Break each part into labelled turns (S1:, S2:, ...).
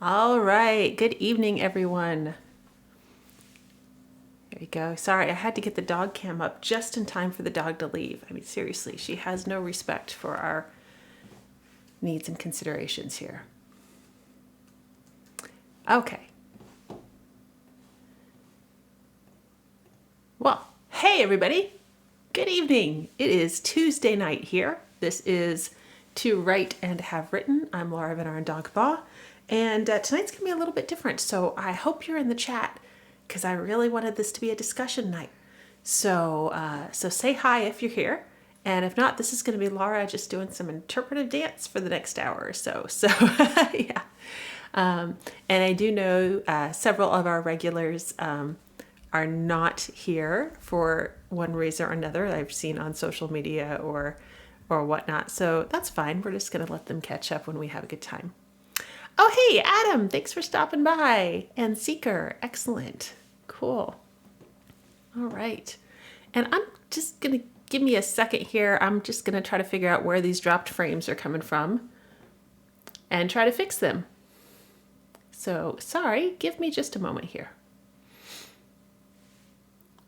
S1: All right. Good evening, everyone. There we go. Sorry, I had to get the dog cam up just in time for the dog to leave. I mean, seriously, she has no respect for our needs and considerations here. Okay. Well, hey, everybody. Good evening. It is Tuesday night here. This is To Write and Have Written. I'm VanArendonk Baugh. And tonight's going to be a little bit different. So I hope you're in the chat because I really wanted this to be a discussion night. So say hi if you're here. And if not, this is going to be Laura just doing some interpretive dance for the next hour or so. So yeah. And I do know several of our regulars are not here for one reason or another. I've seen on social media or whatnot. So that's fine. We're just going to let them catch up when we have a good time. Oh, hey, Adam, thanks for stopping by. And Seeker, excellent. Cool. All right. And I'm just going to give me a second here. I'm just going to try to figure out where these dropped frames are coming from and try to fix them. So sorry, give me just a moment here.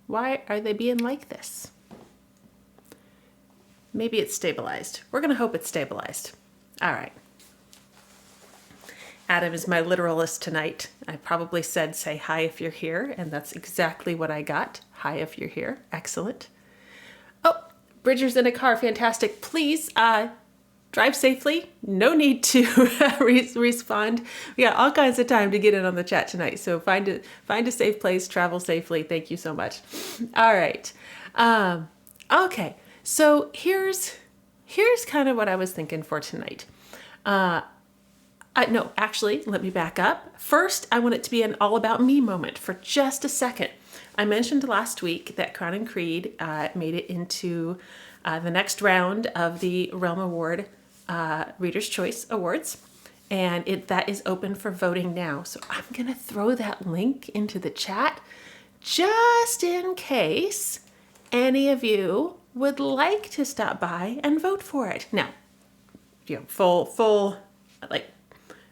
S1: Why are they being like this? Maybe it's stabilized. We're going to hope it's stabilized. All right. Adam is my literalist tonight. I probably said, say hi if you're here, and that's exactly what I got. Hi if you're here. Excellent. Oh, Bridger's in a car. Fantastic. Please drive safely. No need to respond. We got all kinds of time to get in on the chat tonight, so find a safe place, travel safely. Thank you so much. All right. Okay, so here's kind of what I was thinking for tonight. No, actually, let me back up. First, I want it to be an all about me moment for just a second. I mentioned last week that Crown and Creed made it into the next round of the Realm Award Reader's Choice Awards, and that is open for voting now. So I'm going to throw that link into the chat just in case any of you would like to stop by and vote for it. Now, full,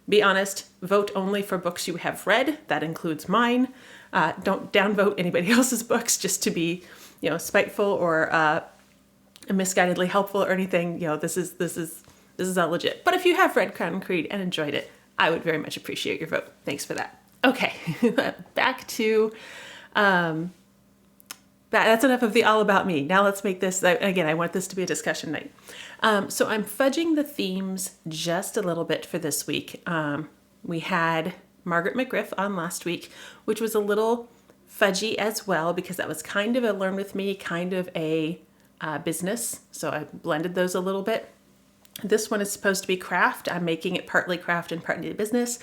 S1: be honest, vote only for books you have read. That includes mine. Don't downvote anybody else's books just to be, spiteful or misguidedly helpful or anything. This is all legit. But if you have read Crown and Creed and enjoyed it, I would very much appreciate your vote. Thanks for that. Okay, back to that's enough of the all about me. Now let's make this, again, I want this to be a discussion night. So I'm fudging the themes just a little bit for this week. We had Margaret McGriff on last week, which was a little fudgy as well because that was kind of a learn with me, kind of a business. So I blended those a little bit. This one is supposed to be craft. I'm making it partly craft and partly business.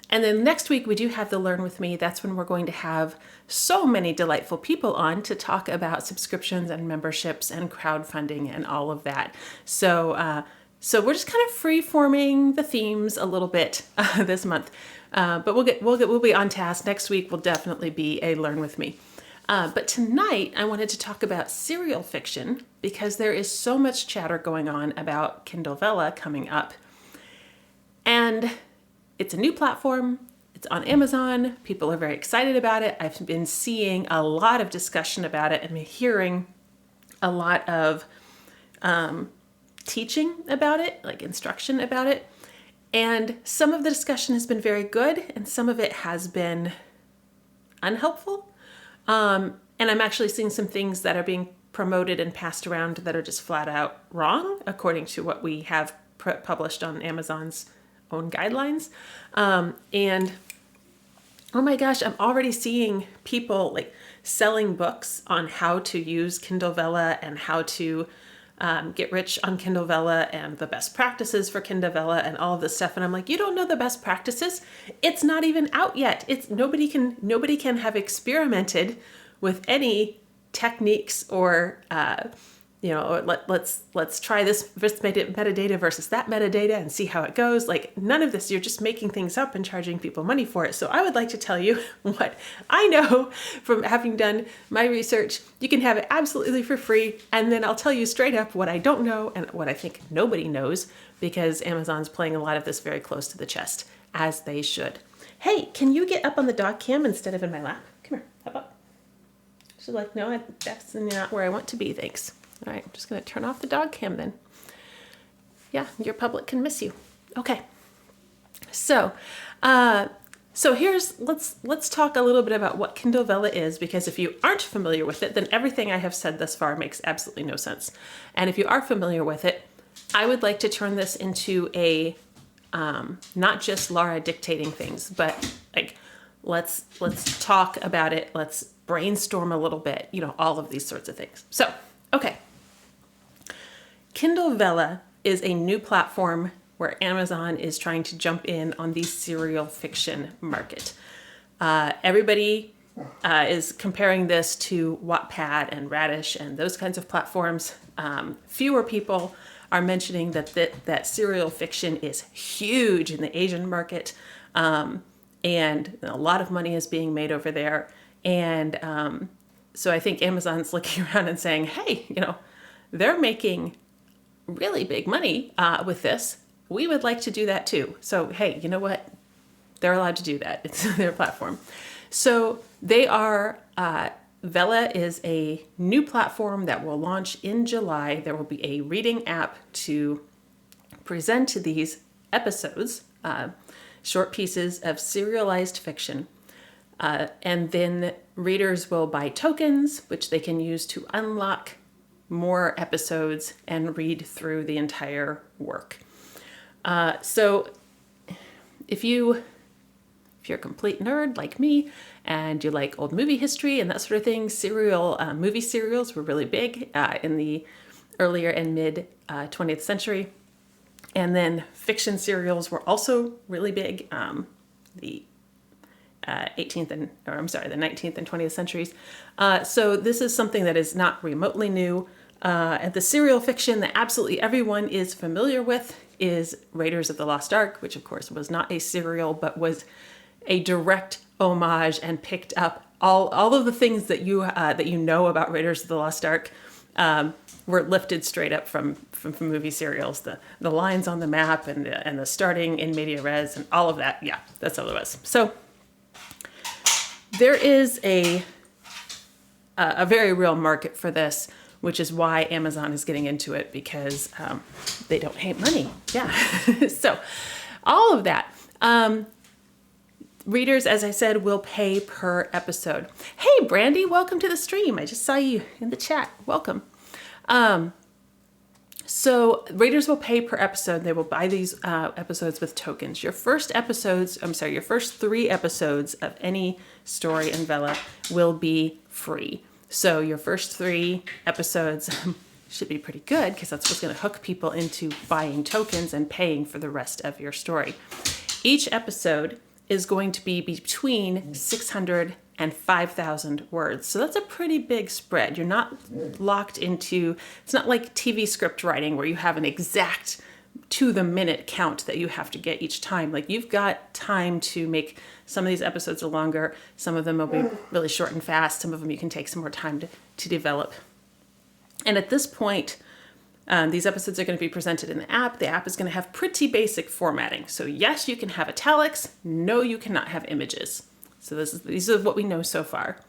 S1: And then next week we do have the Learn With Me. That's when we're going to have so many delightful people on to talk about subscriptions and memberships and crowdfunding and all of that. So we're just kind of free-forming the themes a little bit this month. But we'll be on task. Next week will definitely be a Learn With Me. But tonight I wanted to talk about serial fiction because there is so much chatter going on about Kindle Vella coming up. And it's a new platform. It's on Amazon. People are very excited about it. I've been seeing a lot of discussion about it and hearing a lot of teaching about it, like instruction about it. And some of the discussion has been very good and some of it has been unhelpful. And I'm actually seeing some things that are being promoted and passed around that are just flat out wrong, according to what we have published on Amazon's own guidelines. And oh my gosh, I'm already seeing people selling books on how to use Kindle Vella and how to get rich on Kindle Vella and the best practices for Kindle Vella and all of this stuff. And I'm like, you don't know the best practices? It's not even out yet. Nobody can have experimented with any techniques or let's try this metadata versus that metadata and see how it goes. None of this, you're just making things up and charging people money for it. So I would like to tell you what I know from having done my research. You can have it absolutely for free. And then I'll tell you straight up what I don't know and what I think nobody knows because Amazon's playing a lot of this very close to the chest. as they should. Hey, can you get up on the dog cam instead of in my lap? Come here, hop up. She's like, no, that's not where I want to be, thanks. All right, I'm just gonna turn off the dog cam then. Yeah, your public can miss you. Okay, so let's talk a little bit about what Kindle Vella is, because if you aren't familiar with it, then everything I have said thus far makes absolutely no sense. And if you are familiar with it, I would like to turn this into a not just Laura dictating things, but like let's talk about it. Let's brainstorm a little bit. All of these sorts of things. So, okay, Kindle Vella is a new platform where Amazon is trying to jump in on the serial fiction market. Everybody is comparing this to Wattpad and Radish and those kinds of platforms. Fewer people are mentioning that serial fiction is huge in the Asian market, and a lot of money is being made over there. And so I think Amazon's looking around and saying, hey, they're making really big money with this. We would like to do that too. So, hey, you know what? They're allowed to do that. It's their platform. So they are, Vella is a new platform that will launch in July. There will be a reading app to present these episodes, short pieces of serialized fiction. And then readers will buy tokens, which they can use to unlock more episodes and read through the entire work. So if you're a complete nerd like me and you like old movie history and that sort of thing, movie serials were really big in the earlier and mid 20th century. And then fiction serials were also really big, the 19th and 20th centuries. So this is something that is not remotely new. And the serial fiction that absolutely everyone is familiar with is Raiders of the Lost Ark, which of course was not a serial, but was a direct homage and picked up all of the things that you know about Raiders of the Lost Ark were lifted straight up from movie serials. The lines on the map and the starting in media res and all of that. Yeah, that's all it was. So there is a very real market for this, which is why Amazon is getting into it, because they don't hate money. Yeah. So all of that. Readers, as I said, will pay per episode. Hey, Brandy, welcome to the stream. I just saw you in the chat. Welcome. So readers will pay per episode. They will buy these episodes with tokens. Your first 3 episodes of any story in Vella will be free. So your first 3 episodes should be pretty good, because that's what's going to hook people into buying tokens and paying for the rest of your story. Each episode is going to be between 600 and 5,000 words. So that's a pretty big spread. You're not locked into, it's not like TV script writing where you have an exact to the minute count that you have to get each time. Like, you've got time to make some of these episodes are longer. Some of them will be really short and fast. Some of them you can take some more time to develop. And at this point, these episodes are going to be presented in the app. The app is going to have pretty basic formatting. So yes, you can have italics. No, you cannot have images. So these are what we know so far.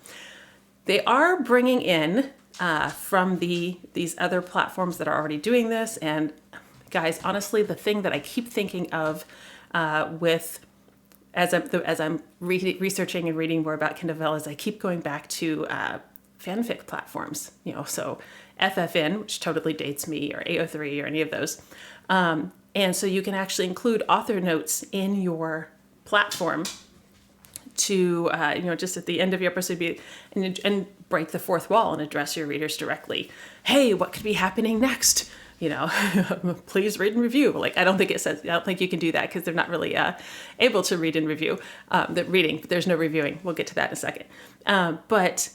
S1: They are bringing in from these other platforms that are already doing this. And guys, honestly, the thing that I keep thinking of as I'm researching and reading more about Kindle Vella, I keep going back to fanfic platforms. So FFN, which totally dates me, or AO3, or any of those. And so you can actually include author notes in your platform to, just at the end of your episode, and break the fourth wall and address your readers directly. Hey, what could be happening next? Please read and review. I don't think you can do that, because they're not really able to read and review. There's no reviewing. We'll get to that in a second. But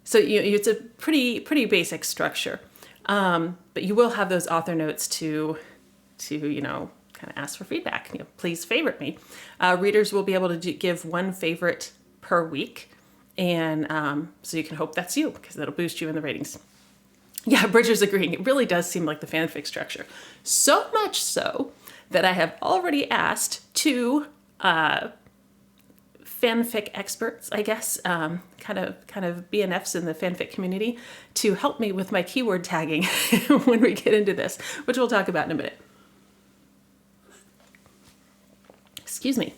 S1: so it's a pretty basic structure. But you will have those author notes to kind of ask for feedback. Please favorite me. Readers will be able to give one favorite per week. And so you can hope that's you, because that'll boost you in the ratings. Yeah, Bridger's agreeing. It really does seem like the fanfic structure. So much so that I have already asked 2 fanfic experts, I guess, kind of BNFs in the fanfic community, to help me with my keyword tagging when we get into this, which we'll talk about in a minute. Excuse me.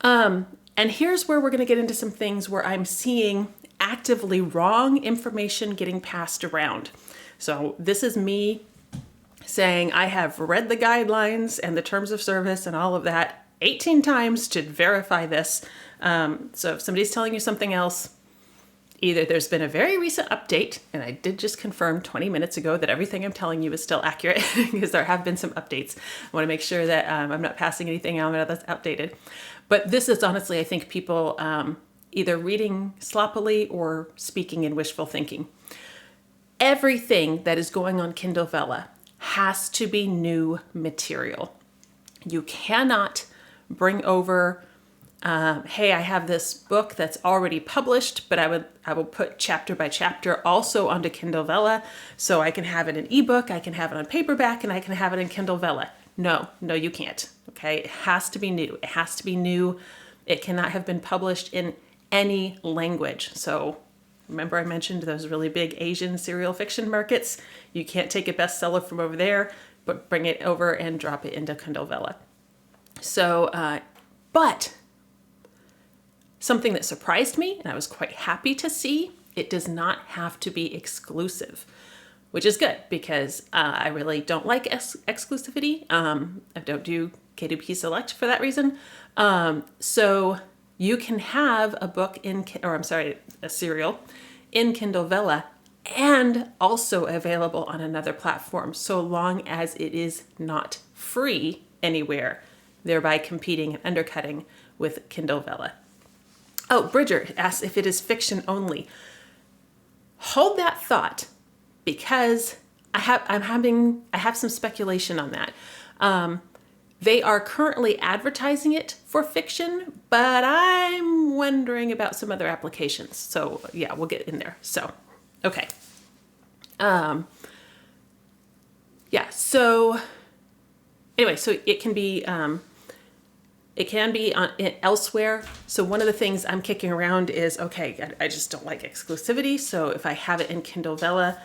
S1: And here's where we're going to get into some things where I'm seeing actively wrong information getting passed around. So this is me saying I have read the guidelines and the terms of service and all of that 18 times to verify this. So if somebody's telling you something else, either there's been a very recent update, and I did just confirm 20 minutes ago that everything I'm telling you is still accurate because there have been some updates. I want to make sure that I'm not passing anything on that's outdated. But this is honestly, I think, people either reading sloppily or speaking in wishful thinking. Everything that is going on Kindle Vella has to be new material. You cannot bring over, hey, I have this book that's already published, but I will put chapter by chapter also onto Kindle Vella, so I can have it in ebook, I can have it on paperback, and I can have it in Kindle Vella. No, you can't. Okay, it has to be new. It has to be new. It cannot have been published in any language. So remember I mentioned those really big Asian serial fiction markets? You can't take a bestseller from over there, but bring it over and drop it into Kindle Vella. So, but something that surprised me, and I was quite happy to see, it does not have to be exclusive, which is good because I really don't like exclusivity. I don't do K2P Select for that reason. So you can have a book a serial in Kindle Vella and also available on another platform, so long as it is not free anywhere, thereby competing and undercutting with Kindle Vella. Oh, Bridger asks if it is fiction only. Hold that thought, because I have some speculation on that. They are currently advertising it for fiction, but I'm wondering about some other applications. So yeah, we'll get in there. So, okay. Yeah, so anyway, so it can be elsewhere. So one of the things I'm kicking around is, okay, I just don't like exclusivity. So if I have it in Kindle Vella,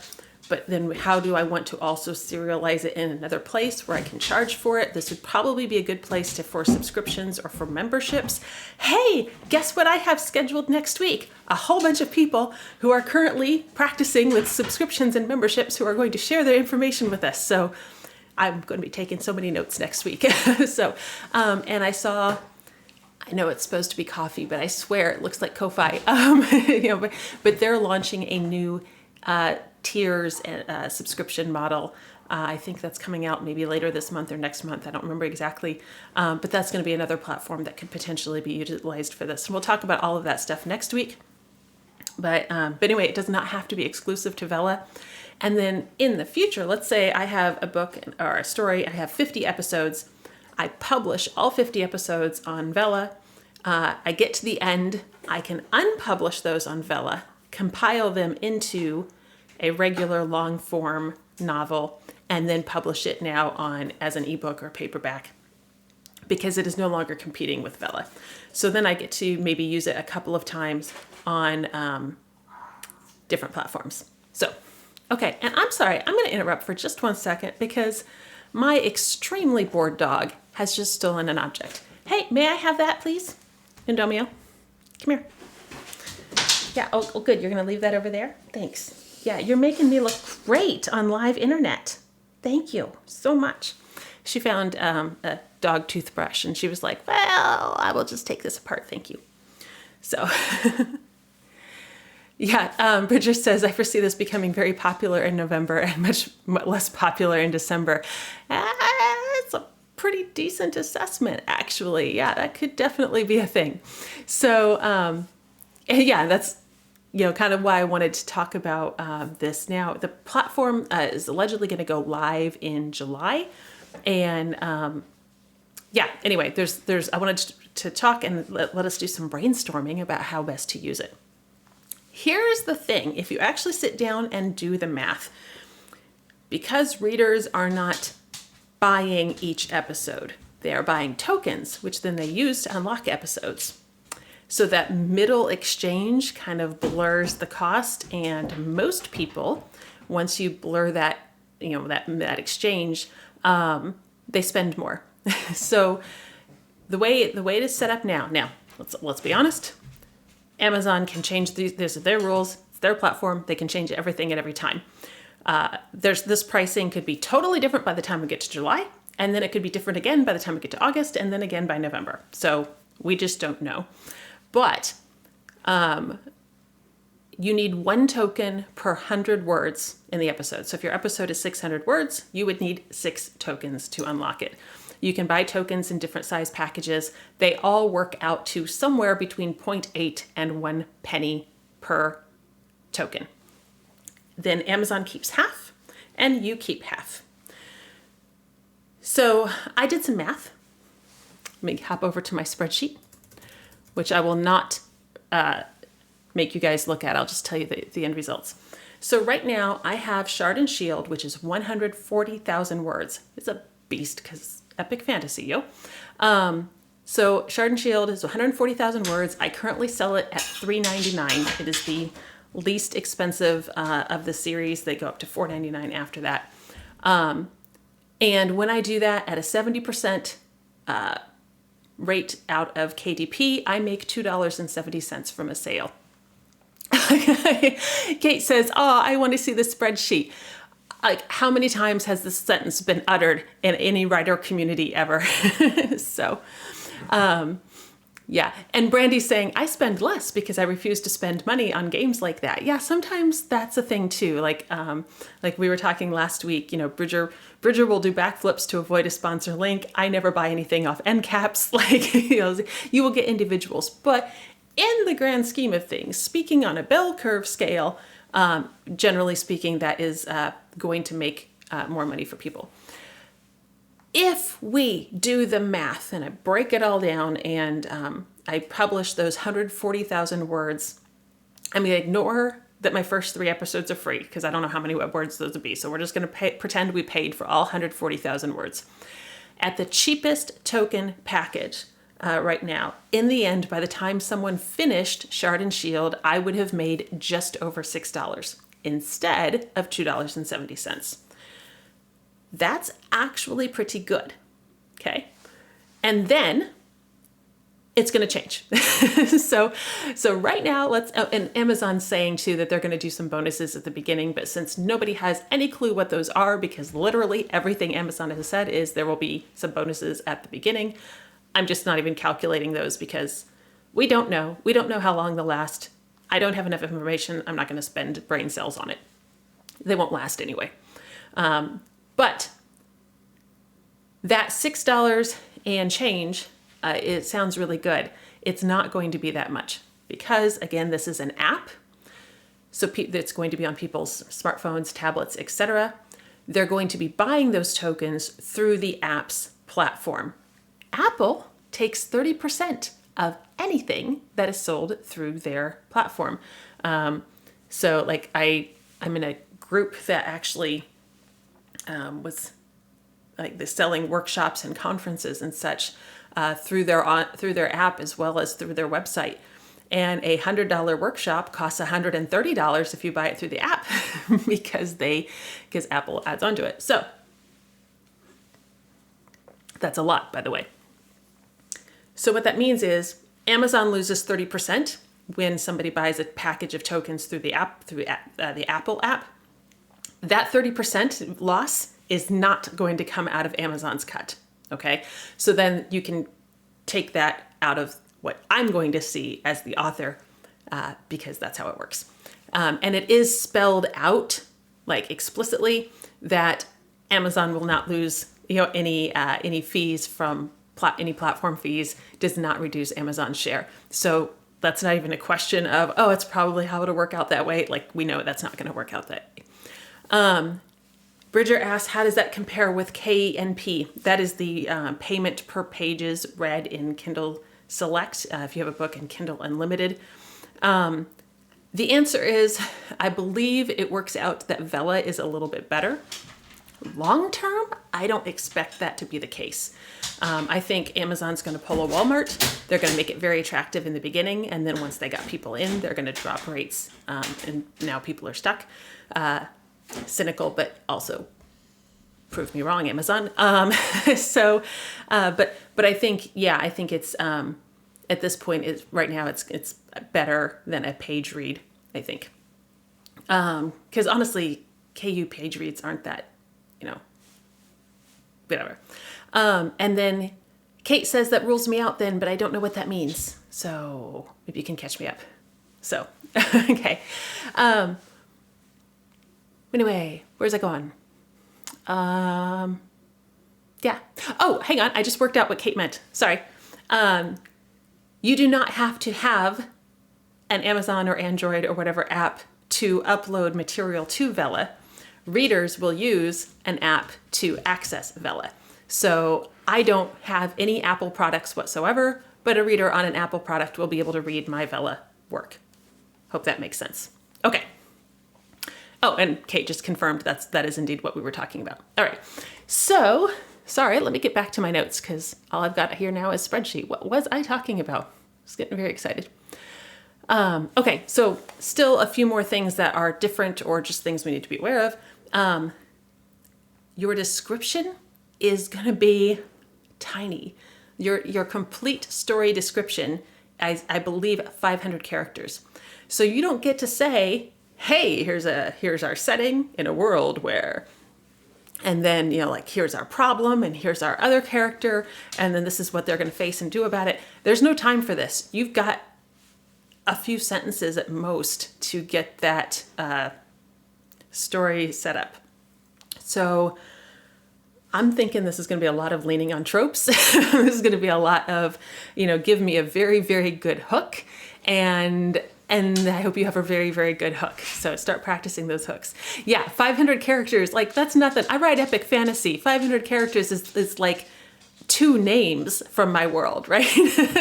S1: but then how do I want to also serialize it in another place where I can charge for it? This would probably be a good place for subscriptions or for memberships. Hey, guess what I have scheduled next week? A whole bunch of people who are currently practicing with subscriptions and memberships who are going to share their information with us. So I'm going to be taking so many notes next week. So, and I know it's supposed to be coffee, but I swear it looks like Ko-Fi. But they're launching a new tiers and subscription model. I think that's coming out maybe later this month or next month. I don't remember exactly. But that's going to be another platform that could potentially be utilized for this. And we'll talk about all of that stuff next week. But anyway, it does not have to be exclusive to Vella. And then in the future, let's say I have a book or a story, I have 50 episodes. I publish all 50 episodes on Vella. I get to the end. I can unpublish those on Vella, compile them into a regular long form novel, and then publish it now as an ebook or paperback, because it is no longer competing with Vella. So then I get to maybe use it a couple of times on different platforms. So, okay, and I'm sorry, I'm going to interrupt for just 1 second because my extremely bored dog has just stolen an object. Hey, may I have that, please? Indomio, come here. Yeah, oh good, you're going to leave that over there? Thanks. Yeah, you're making me look great on live internet. Thank you so much. She found a dog toothbrush and she was like, well, I will just take this apart, thank you. So, yeah, Bridger says, I foresee this becoming very popular in November and much less popular in December. It's a pretty decent assessment, actually. Yeah, that could definitely be a thing. So, yeah, that's kind of why I wanted to talk about this now. The platform is allegedly going to go live in July. And yeah, anyway, I wanted to talk and let us do some brainstorming about how best to use it. Here's the thing. If you actually sit down and do the math, because readers are not buying each episode, They are buying tokens, which then they use to unlock episodes. So that middle exchange kind of blurs the cost, and most people, once you blur that, that exchange, they spend more. So the way it is set up now, let's be honest, Amazon can change these are their rules, it's their platform, they can change everything at every time. This pricing could be totally different by the time we get to July, and then it could be different again by the time we get to August, and then again by November. So we just don't know. But you need 1 token per 100 words in the episode. So if your episode is 600 words, you would need 6 tokens to unlock it. You can buy tokens in different size packages. They all work out to somewhere between 0.8 and 1 penny per token. Then Amazon keeps half and you keep half. So I did some math. Let me hop over to my spreadsheet, which I will not make you guys look at. I'll just tell you the end results. So right now I have Shard and Shield, which is 140,000 words. It's a beast because epic fantasy, yo. So Shard and Shield is 140,000 words. I currently sell it at $3.99. It is the least expensive of the series. They go up to $4.99 after that. And when I do that at a 70% rate out of KDP, I make $2.70 from a sale. Kate says, "Oh, I want to see the spreadsheet." Like, how many times has this sentence been uttered in any writer community ever? So, yeah. And Brandy's saying, "I spend less because I refuse to spend money on games like that." Yeah, sometimes that's a thing too. Like we were talking last week, Bridger will do backflips to avoid a sponsor link. I never buy anything off end caps. You will get individuals. But in the grand scheme of things, speaking on a bell curve scale, generally speaking, that is going to make more money for people. If we do the math and I break it all down and I publish those 140,000 words, I'm going to ignore that my first 3 episodes are free because I don't know how many web words those would be. So we're just going to pretend we paid for all 140,000 words. At the cheapest token package right now, in the end, by the time someone finished Shard and Shield, I would have made just over $6 instead of $2.70. That's actually pretty good, okay? And then it's going to change. So right now, and Amazon's saying too that they're going to do some bonuses at the beginning, but since nobody has any clue what those are, because literally everything Amazon has said is there will be some bonuses at the beginning, I'm just not even calculating those because we don't know. We don't know how long they'll last. I don't have enough information. I'm not going to spend brain cells on it. They won't last anyway. But that $6 and change, it sounds really good. It's not going to be that much because, again, this is an app. So it's going to be on people's smartphones, tablets, etc. They're going to be buying those tokens through the app's platform. Apple takes 30% of anything that is sold through their platform. So like I'm in a group that actually was like the selling workshops and conferences and such through their app as well as through their website. And a $100 workshop costs $130 if you buy it through the app because Apple adds onto it. So that's a lot, by the way. So what that means is Amazon loses 30% when somebody buys a package of tokens through the Apple app. That 30% loss is not going to come out of Amazon's cut. Okay, so then you can take that out of what I'm going to see as the author because that's how it works. And it is spelled out like explicitly that Amazon will not lose any fees from any platform fees, does not reduce Amazon's share. So that's not even a question of, it's probably how it'll work out that way. Like, we know that's not going to work out that way. Bridger asks, how does that compare with KNP? That is the payment per pages read in Kindle Select, if you have a book in Kindle Unlimited. The answer is, I believe it works out that Vella is a little bit better. long term, I don't expect that to be the case. I think Amazon's going to pull a Walmart. They're going to make it very attractive in the beginning, and then once they got people in, they're going to drop rates, and now people are stuck. Cynical, but also prove me wrong, Amazon. But I think, I think it's at this point, right now it's better than a page read, I think, because honestly, KU page reads aren't that, whatever. And then Kate says that rules me out then, but I don't know what that means. So maybe you can catch me up. So, okay. Anyway, where's I going? Yeah. Oh, hang on. I just worked out what Kate meant. Sorry. You do not have to have an Amazon or Android or whatever app to upload material to Vella. Readers will use an app to access Vella. So I don't have any Apple products whatsoever, but a reader on an Apple product will be able to read my Vella work. Hope that makes sense. Okay. Oh, and Kate just confirmed that is indeed what we were talking about. All right. So, sorry, let me get back to my notes because all I've got here now is spreadsheet. What was I talking about? I was getting very excited. Okay, so still a few more things that are different or just things we need to be aware of. Your description is going to be tiny. Your complete story description, I believe, 500 characters. So you don't get to say, hey, here's our setting in a world where, and then, here's our problem and here's our other character, and then this is what they're going to face and do about it. There's no time for this. You've got a few sentences at most to get that story set up. So I'm thinking this is going to be a lot of leaning on tropes. This is going to be a lot of, give me a very, very good hook, and I hope you have a very, very good hook. So start practicing those hooks. Yeah, 500 characters, that's nothing. I write epic fantasy. 500 characters is like 2 names from my world, right?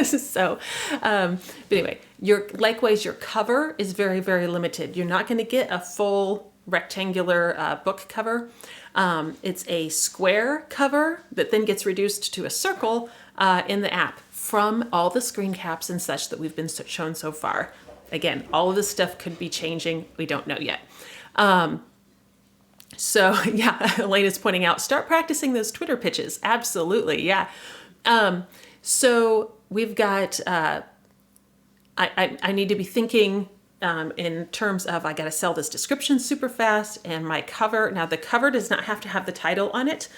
S1: So, but anyway, likewise, your cover is very, very limited. You're not going to get a full rectangular book cover. It's a square cover that then gets reduced to a circle in the app from all the screen caps and such that we've been shown so far. Again, all of this stuff could be changing. We don't know yet. So yeah, Elena's pointing out, start practicing those Twitter pitches. Absolutely. Yeah. So we've got, I need to be thinking in terms of, I got to sell this description super fast and my cover. Now the cover does not have to have the title on it.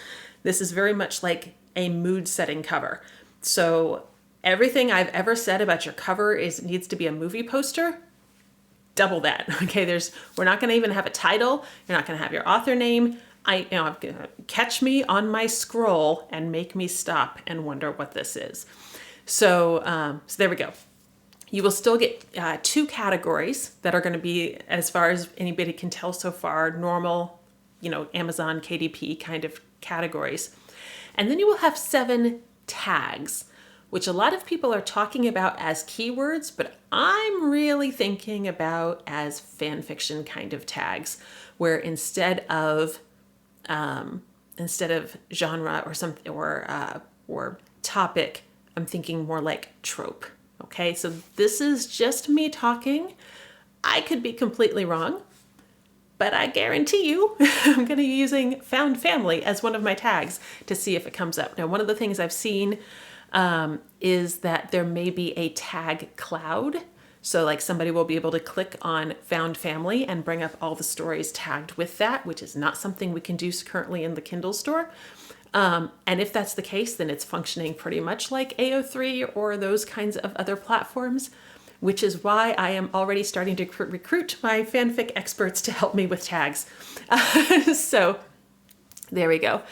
S1: This is very much like a mood setting cover. So everything I've ever said about your cover needs to be a movie poster. Double that. Okay. We're not going to even have a title. You're not going to have your author name. I'm going to catch me on my scroll and make me stop and wonder what this is. So there we go. You will still get 2 categories that are going to be, as far as anybody can tell so far, normal, Amazon KDP kind of categories. And then you will have 7 tags, which a lot of people are talking about as keywords, but I'm really thinking about as fan fiction kind of tags, where instead of genre or something or topic, I'm thinking more like trope. Okay, so this is just me talking. I could be completely wrong, but I guarantee you I'm going to be using found family as one of my tags to see if it comes up. Now, one of the things I've seen is that there may be a tag cloud. So somebody will be able to click on found family and bring up all the stories tagged with that, which is not something we can do currently in the Kindle store. And if that's the case, then it's functioning pretty much like AO3 or those kinds of other platforms, which is why I am already starting to recruit my fanfic experts to help me with tags. So there we go.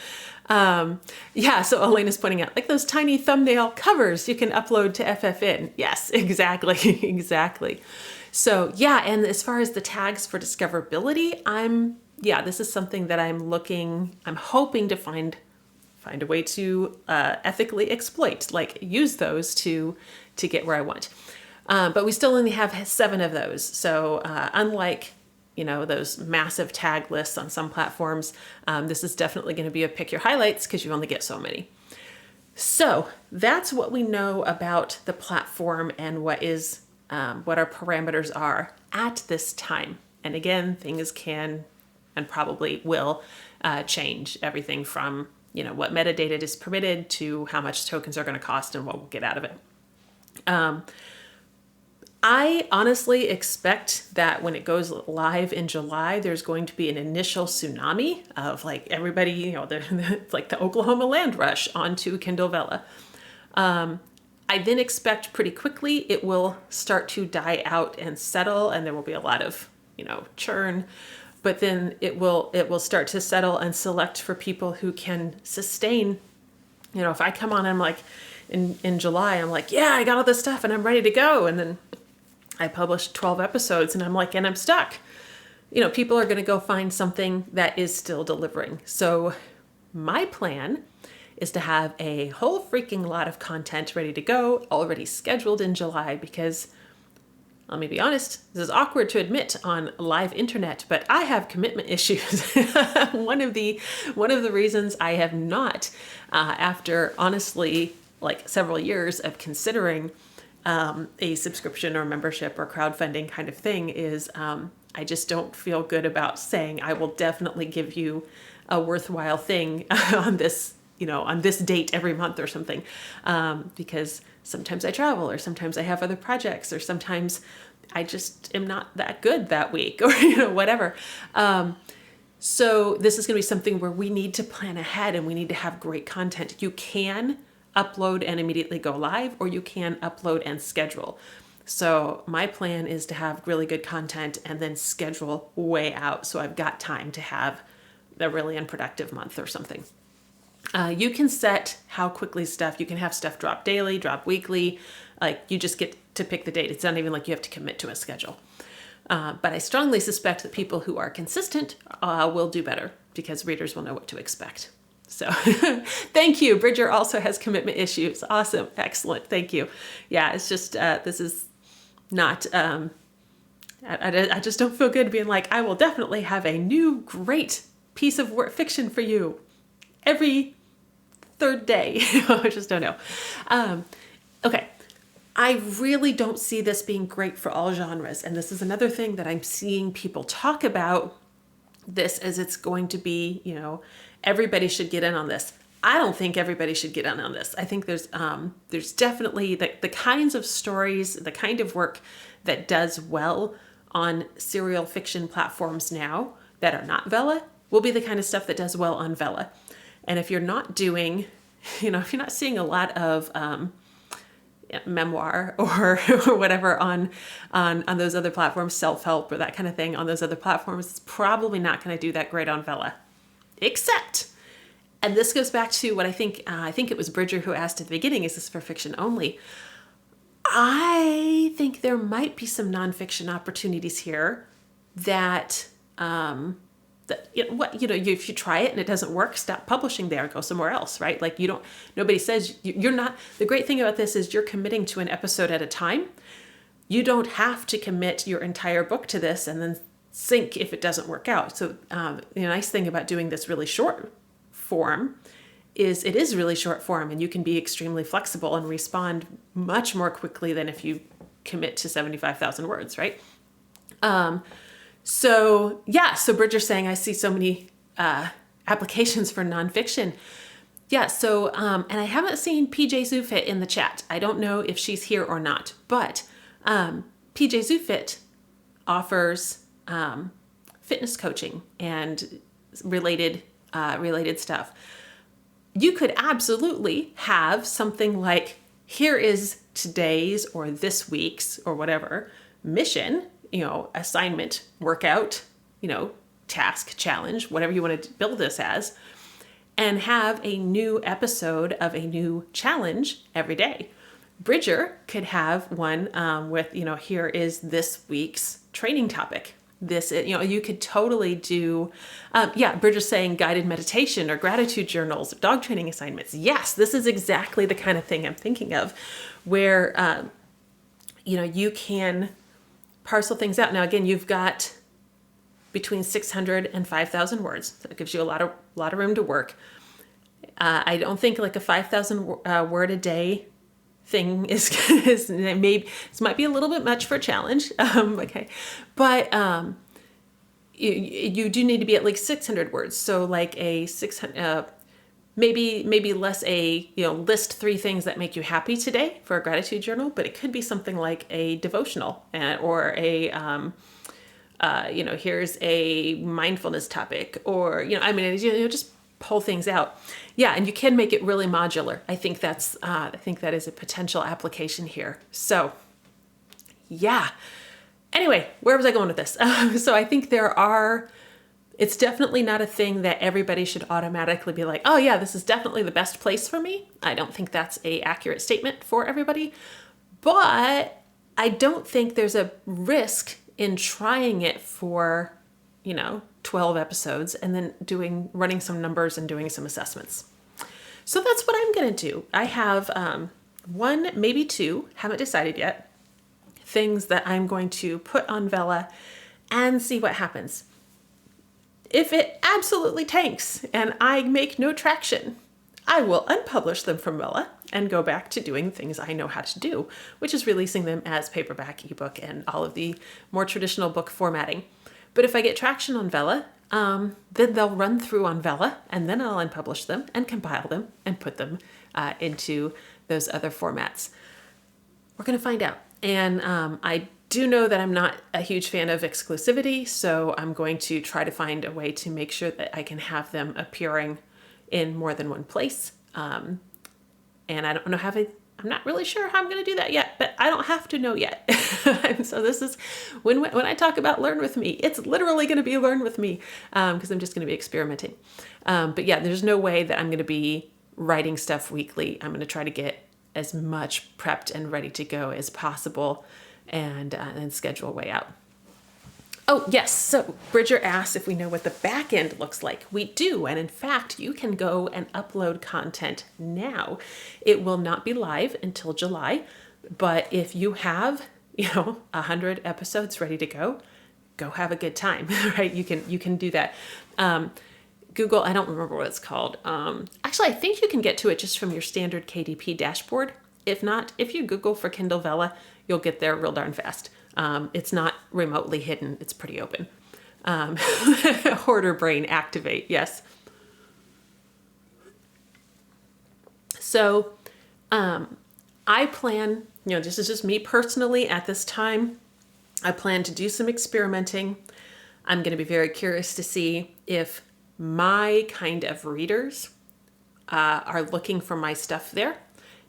S1: Yeah, so Elena's pointing out, those tiny thumbnail covers you can upload to FFN. Yes, exactly, exactly. So yeah, and as far as the tags for discoverability, this is something that I'm hoping to find a way to ethically exploit, use those to get where I want. But we still only have 7 of those. So unlike those massive tag lists on some platforms. This is definitely going to be a pick your highlights because you only get so many. So that's what we know about the platform and what our parameters are at this time. And again, things can and probably will change, everything from what metadata is permitted to how much tokens are going to cost and what we'll get out of it. I honestly expect that when it goes live in July, there's going to be an initial tsunami of like everybody, it's like the Oklahoma land rush onto Kindle Vella. I then expect pretty quickly it will start to die out and settle, and there will be a lot of, churn, but then it will start to settle and select for people who can sustain. If I come on, I'm like in July, I'm like, yeah, I got all this stuff and I'm ready to go. And then I published 12 episodes and I'm stuck. People are going to go find something that is still delivering. So my plan is to have a whole freaking lot of content ready to go, already scheduled in July, because let me be honest, this is awkward to admit on live internet, but I have commitment issues. One of the reasons I have not, after honestly like several years of considering a subscription or membership or crowdfunding kind of thing, is I just don't feel good about saying I will definitely give you a worthwhile thing on this, on this date every month or something, because sometimes I travel, or sometimes I have other projects, or sometimes I just am not that good that week, or whatever. So this is going to be something where we need to plan ahead and we need to have great content. You can upload and immediately go live, or you can upload and schedule. So my plan is to have really good content and then schedule way out, so I've got time to have a really unproductive month or something. You can set how quickly you can have stuff drop daily, drop weekly, like you just get to pick the date. It's not even like you have to commit to a schedule. But I strongly suspect that people who are consistent will do better, because readers will know what to expect. So thank you. Bridger also has commitment issues. Awesome. Excellent. Thank you. Yeah, it's just, this is not, I just don't feel good being like, I will definitely have a new great piece of fiction for you every third day. I just don't know. Okay. I really don't see this being great for all genres. And this is another thing that I'm seeing people talk about this as it's going to be, everybody should get in on this. I don't think everybody should get in on this. I think there's definitely the kinds of stories, the kind of work that does well on serial fiction platforms now that are not Vella will be the kind of stuff that does well on Vella. And if you're not doing, if you're not seeing a lot of memoir or whatever on those other platforms, self-help or that kind of thing on those other platforms, it's probably not going to do that great on Vella. Except, and this goes back to what I think it was Bridger who asked at the beginning, is this for fiction only? I think there might be some nonfiction opportunities here that, if you try it and it doesn't work, stop publishing there and go somewhere else, right? Like nobody says you're not, the great thing about this is you're committing to an episode at a time. You don't have to commit your entire book to this and then sink if it doesn't work out. So the nice thing about doing this really short form is it is really short form, and you can be extremely flexible and respond much more quickly than if you commit to 75,000 words, right? So Bridger's saying, I see so many applications for nonfiction. Yeah, so, and I haven't seen PJ Zufit in the chat. I don't know if she's here or not, but PJ Zufit offers fitness coaching and related stuff. You could absolutely have something like, here is today's or this week's or whatever mission, assignment, workout, task, challenge, whatever you want to build this as, and have a new episode of a new challenge every day. Bridger could have one with, here is this week's training topic. This, you could totally do, Bridger's saying guided meditation or gratitude journals, dog training assignments. Yes, this is exactly the kind of thing I'm thinking of, where, you can parcel things out. Now, again, you've got between 600 and 5,000 words. So it gives you a lot of room to work. I don't think like a 5,000 word a day thing is maybe this might be a little bit much for a challenge. Okay, but you do need to be at like 600 words. So like a 600. Maybe less a, list 3 things that make you happy today for a gratitude journal, but it could be something like a devotional or a, here's a mindfulness topic or, just pull things out. Yeah. And you can make it really modular. I think that is a potential application here. So yeah. Anyway, where was I going with this? So I think it's definitely not a thing that everybody should automatically be like, oh yeah, this is definitely the best place for me. I don't think that's an accurate statement for everybody, but I don't think there's a risk in trying it for, 12 episodes and then running some numbers and doing some assessments. So that's what I'm going to do. I have 1, maybe 2, haven't decided yet, things that I'm going to put on Vella and see what happens. If it absolutely tanks and I make no traction, I will unpublish them from Vella and go back to doing things I know how to do, which is releasing them as paperback, ebook, and all of the more traditional book formatting. But if I get traction on Vella, then they'll run through on Vella, and then I'll unpublish them and compile them and put them into those other formats. We're going to find out. And I do know that I'm not a huge fan of exclusivity, so I'm going to try to find a way to make sure that I can have them appearing in more than one place. And I don't know I'm not really sure how I'm going to do that yet, but I don't have to know yet. So this is when I talk about learn with me, it's literally going to be learn with me because I'm just going to be experimenting. But yeah, there's no way that I'm going to be writing stuff weekly. I'm going to try to get as much prepped and ready to go as possible and schedule a way out. Oh, yes. So Bridger asked if we know what the back end looks like. We do. And in fact, you can go and upload content now. It will not be live until July. But if you have, 100 episodes ready to go have a good time, right? You can do that. Google, I don't remember what it's called. Actually, I think you can get to it just from your standard KDP dashboard. If not, if you Google for Kindle Vella, you'll get there real darn fast. It's not remotely hidden. It's pretty open. Hoarder brain activate. Yes. So I plan, this is just me personally at this time. I plan to do some experimenting. I'm going to be very curious to see if my kind of readers are looking for my stuff there.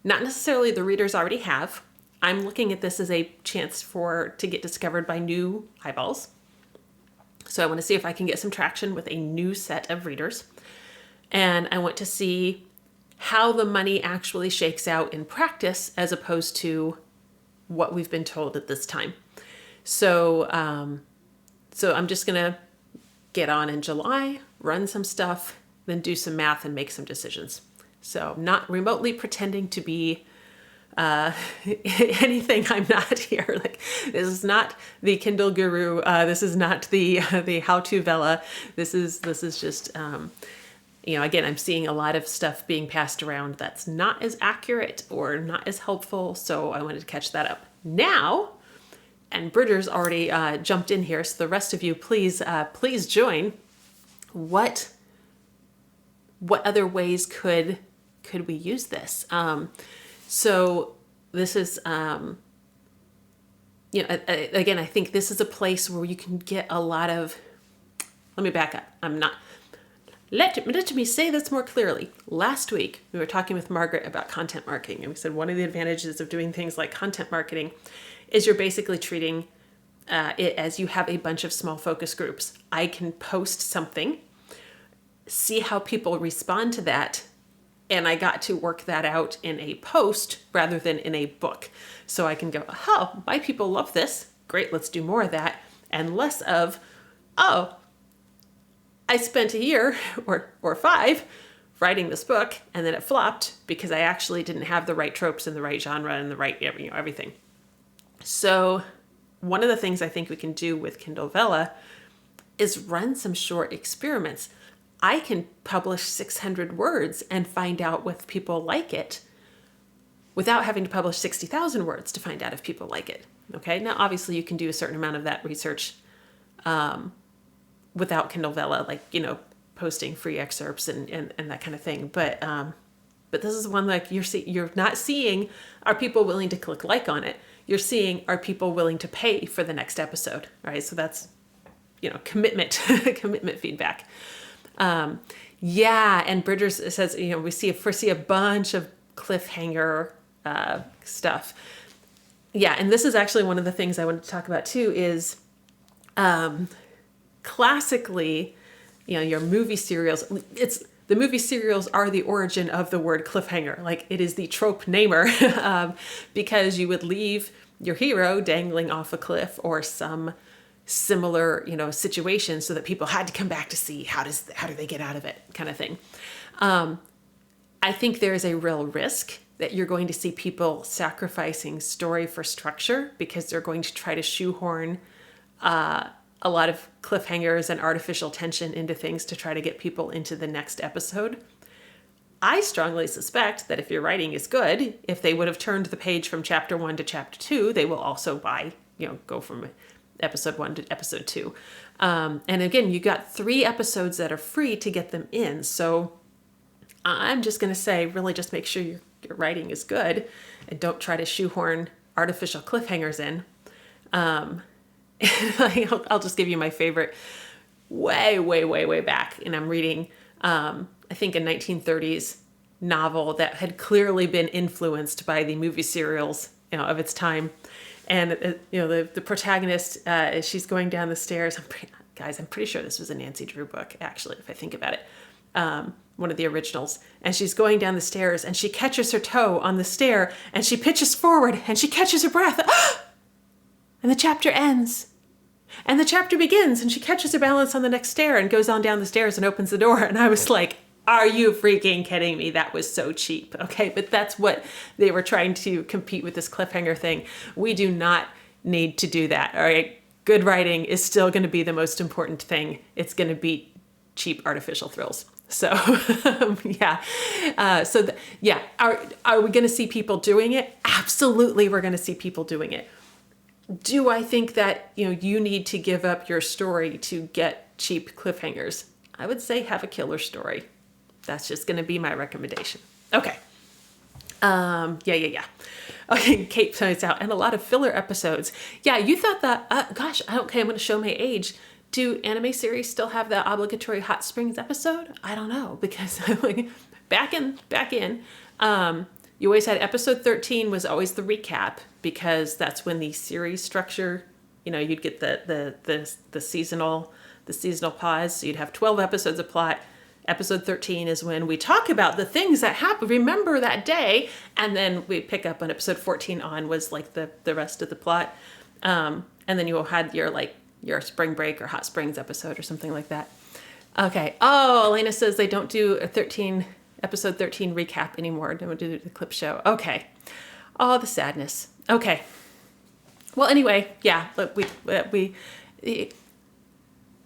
S1: Not necessarily the readers already have. I'm looking at this as a chance to get discovered by new eyeballs. So I want to see if I can get some traction with a new set of readers. And I want to see how the money actually shakes out in practice as opposed to what we've been told at this time. So I'm just going to get on in July, run some stuff, then do some math and make some decisions. So not remotely pretending to be anything I'm not here. Like, this is not the Kindle guru. This is not the how-to Vella. This is just, again, I'm seeing a lot of stuff being passed around that's not as accurate or not as helpful. So I wanted to catch that up now. And Bridger's already jumped in here. So the rest of you, please join. What other ways could we use this? So this is, again, I think this is a place where you can get a lot of, let me back up. Let me say this more clearly. Last week, we were talking with Margaret about content marketing, and we said one of the advantages of doing things like content marketing is you're basically treating it as you have a bunch of small focus groups. I can post something, see how people respond to that, and I got to work that out in a post rather than in a book. So I can go, oh, my people love this. Great, let's do more of that. And less of, oh, I spent a year or 5 writing this book and then it flopped because I actually didn't have the right tropes and the right genre and the right, everything. So one of the things I think we can do with Kindle Vella is run some short experiments. I can publish 600 words and find out if people like it without having to publish 60,000 words to find out if people like it. Okay. Now, obviously you can do a certain amount of that research without Kindle Vella, like, posting free excerpts and that kind of thing. But this is one like you're not seeing, are people willing to click like on it? You're seeing, are people willing to pay for the next episode? Right. So that's, commitment, commitment feedback. And Bridgers says, we foresee a bunch of cliffhanger stuff. Yeah. And this is actually one of the things I wanted to talk about too is classically, your movie serials, the movie serials are the origin of the word cliffhanger. Like it is the trope namer because you would leave your hero dangling off a cliff or some similar, situation so that people had to come back to see how do they get out of it kind of thing. I think there is a real risk that you're going to see people sacrificing story for structure because they're going to try to shoehorn a lot of cliffhangers and artificial tension into things to try to get people into the next episode. I strongly suspect that if your writing is good, if they would have turned the page from chapter 1 to chapter 2, they will also go from episode 1 to episode 2. And again, you got 3 episodes that are free to get them in. So I'm just going to say, really just make sure your writing is good and don't try to shoehorn artificial cliffhangers in. I'll just give you my favorite way back. And I'm reading, I think a 1930s novel that had clearly been influenced by the movie serials, of its time. And, the protagonist, she's going down the stairs. I'm pretty sure this was a Nancy Drew book, actually, if I think about it. One of the originals. And she's going down the stairs and she catches her toe on the stair and she pitches forward and she catches her breath. And the chapter ends. And the chapter begins and she catches her balance on the next stair and goes on down the stairs and opens the door. And I was like, are you freaking kidding me? That was so cheap. Okay, but that's what they were trying to compete with this cliffhanger thing. We do not need to do that. All right. Good writing is still going to be the most important thing. It's going to beat cheap artificial thrills. So, Are we going to see people doing it? Absolutely. We're going to see people doing it. Do I think that, you need to give up your story to get cheap cliffhangers? I would say have a killer story. That's just going to be my recommendation. Okay. Okay, Kate points out, and a lot of filler episodes. Yeah, you thought that, I'm going to show my age. Do anime series still have that obligatory Hot Springs episode? I don't know, because back in, you always had episode 13 was always the recap, because that's when the series structure, you'd get the seasonal pause. So you'd have 12 episodes of plot. Episode 13 is when we talk about the things that happened, remember that day. And then we pick up on episode 14 on was like the rest of the plot. And then you had your spring break or Hot Springs episode or something like that. Okay. Oh, Elena says they don't do a episode 13 recap anymore. Don't do the clip show. Okay. Oh, the sadness. Okay. Well, anyway, yeah, look,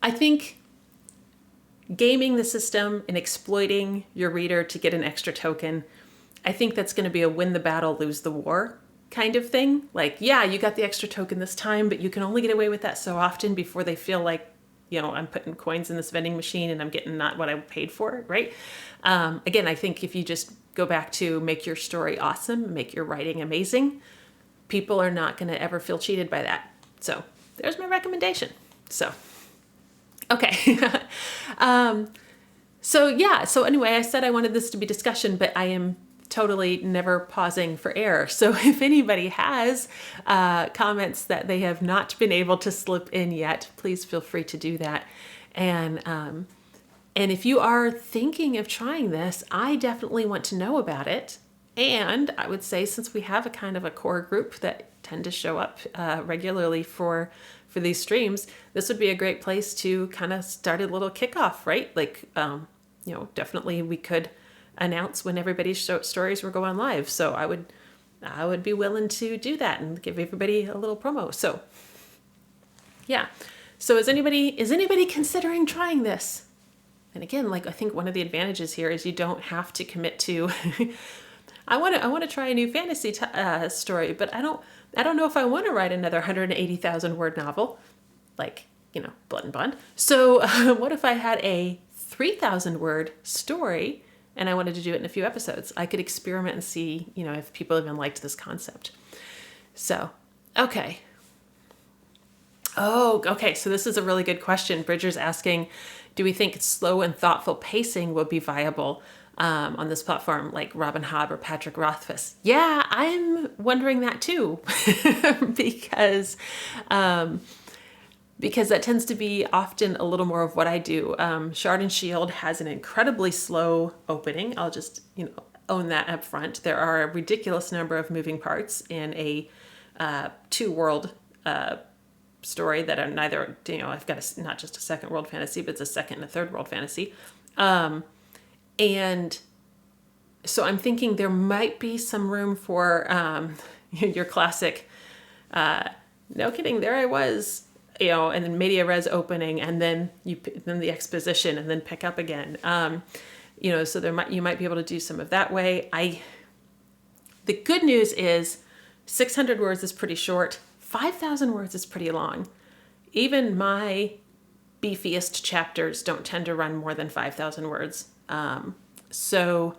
S1: I think gaming the system and exploiting your reader to get an extra token, I think that's going to be a win the battle, lose the war kind of thing. Like, yeah, you got the extra token this time, but you can only get away with that so often before they feel like, I'm putting coins in this vending machine and I'm getting not what I paid for, right? Again, I think if you just go back to make your story awesome, make your writing amazing, people are not going to ever feel cheated by that. So there's my recommendation. So, okay. So anyway, I said I wanted this to be discussion, but I am totally never pausing for air. So if anybody has comments that they have not been able to slip in yet, please feel free to do that. And if you are thinking of trying this, I definitely want to know about it. And I would say, since we have a kind of a core group that tend to show up regularly for these streams, this would be a great place to kind of start a little kickoff, right? Like, definitely we could announce when everybody's stories were going live. So I would be willing to do that and give everybody a little promo. So yeah. So is anybody considering trying this? And again, like I think one of the advantages here is you don't have to commit to. I want to try a new fantasy story, but I don't know if I want to write another 180,000 word novel, like Blood and Bond. So what if I had a 3,000 word story and I wanted to do it in a few episodes? I could experiment and see if people even liked this concept. So okay. Oh, okay. So this is a really good question. Bridger's asking, do we think slow and thoughtful pacing would be viable on this platform, like Robin Hobb or Patrick Rothfuss? Yeah, I'm wondering that too, because that tends to be often a little more of what I do. Shard and Shield has an incredibly slow opening. I'll just own that up front. There are a ridiculous number of moving parts in a two-world story that are neither, I've got not just a second world fantasy, but it's a second and a third world fantasy. And so I'm thinking there might be some room for your classic, no kidding, there I was, and then media res opening, and then then the exposition, and then pick up again. So you might be able to do some of that way. The good news is 600 words is pretty short. 5,000 words is pretty long. Even my beefiest chapters don't tend to run more than 5,000 words. So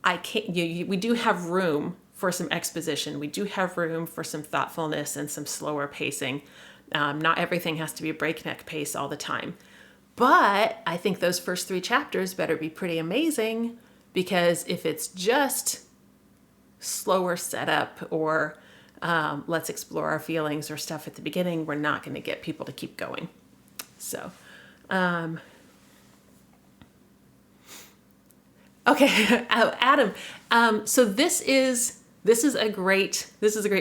S1: I can't. We do have room for some exposition. We do have room for some thoughtfulness and some slower pacing. Not everything has to be a breakneck pace all the time. But I think those first 3 chapters better be pretty amazing, because if it's just slower setup or let's explore our feelings or stuff at the beginning, we're not going to get people to keep going. So, okay, Adam. So this is a great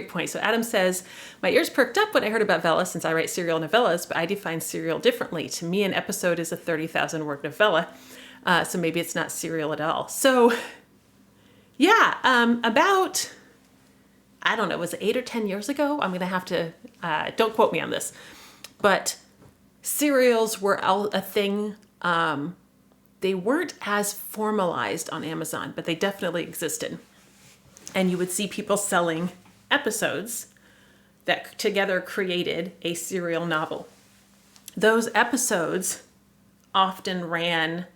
S1: point. So Adam says, my ears perked up when I heard about Vella, since I write serial novellas, but I define serial differently. To me, an episode is a 30,000 word novella. So maybe it's not serial at all. So yeah, about, I don't know, was it 8 or 10 years ago? I'm going to have to, don't quote me on this, but serials were a thing. They weren't as formalized on Amazon, but they definitely existed. And you would see people selling episodes that together created a serial novel. Those episodes often ran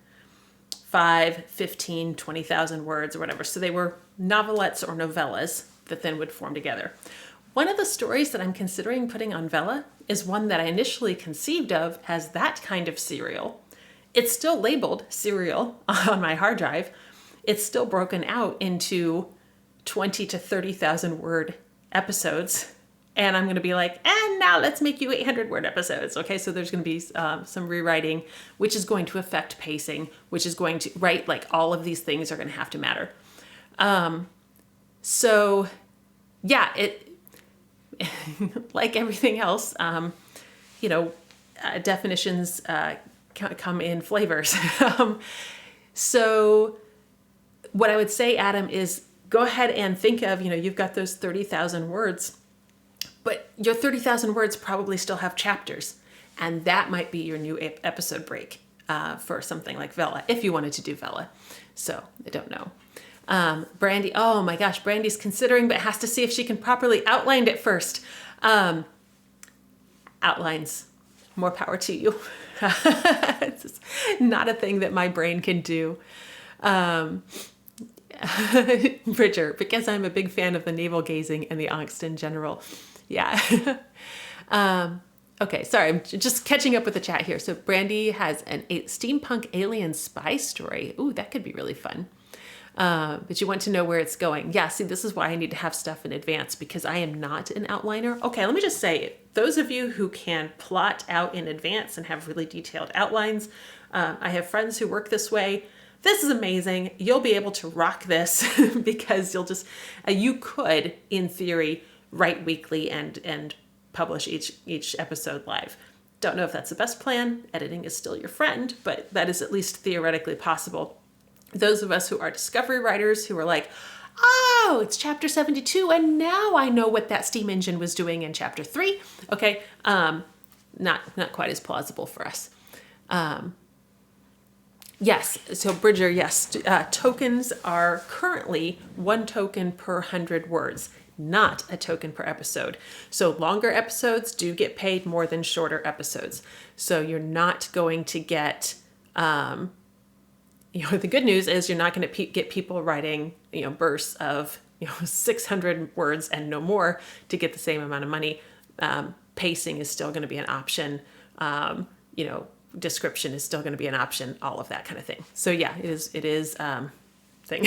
S1: 5, 15, 20,000 words or whatever. So they were novelettes or novellas that then would form together. One of the stories that I'm considering putting on Vella is one that I initially conceived of as that kind of serial. It's still labeled serial on my hard drive. It's still broken out into 20 to 30,000 word episodes. And I'm going to be like, and now let's make you 800 word episodes. Okay, so there's going to be some rewriting, which is going to affect pacing, which is going to, right, like all of these things are going to have to matter. So yeah, it, like everything else, definitions come in flavors. So what I would say, Adam, is go ahead and think of, you've got those 30,000 words, but your 30,000 words probably still have chapters. And that might be your new episode break for something like Vella, if you wanted to do Vella. So I don't know. Brandy, oh my gosh, Brandy's considering, but has to see if she can properly outline it first. Outlines, more power to you. It's just not a thing that my brain can do. Bridger, because I'm a big fan of the navel gazing and the angst in general. Yeah. Okay, sorry, I'm just catching up with the chat here. So Brandy has a steampunk alien spy story. Ooh, that could be really fun. But you want to know where it's going. Yeah, see, this is why I need to have stuff in advance, because I am not an outliner. Okay, let me just say, those of you who can plot out in advance and have really detailed outlines, I have friends who work this way. This is amazing. You'll be able to rock this because you could, in theory, write weekly and publish each episode live. Don't know if that's the best plan. Editing is still your friend, but that is at least theoretically possible. Those of us who are discovery writers who are like, oh, it's chapter 72, and now I know what that steam engine was doing in chapter 3. Okay, not quite as plausible for us. Yes, so Bridger, yes, tokens are currently 1 token per 100 words, not a token per episode. So longer episodes do get paid more than shorter episodes. So you're not going to get, the good news is you're not going to get people writing, bursts of, 600 words and no more to get the same amount of money. Pacing is still going to be an option. Description is still going to be an option, all of that kind of thing. So yeah, it is thing.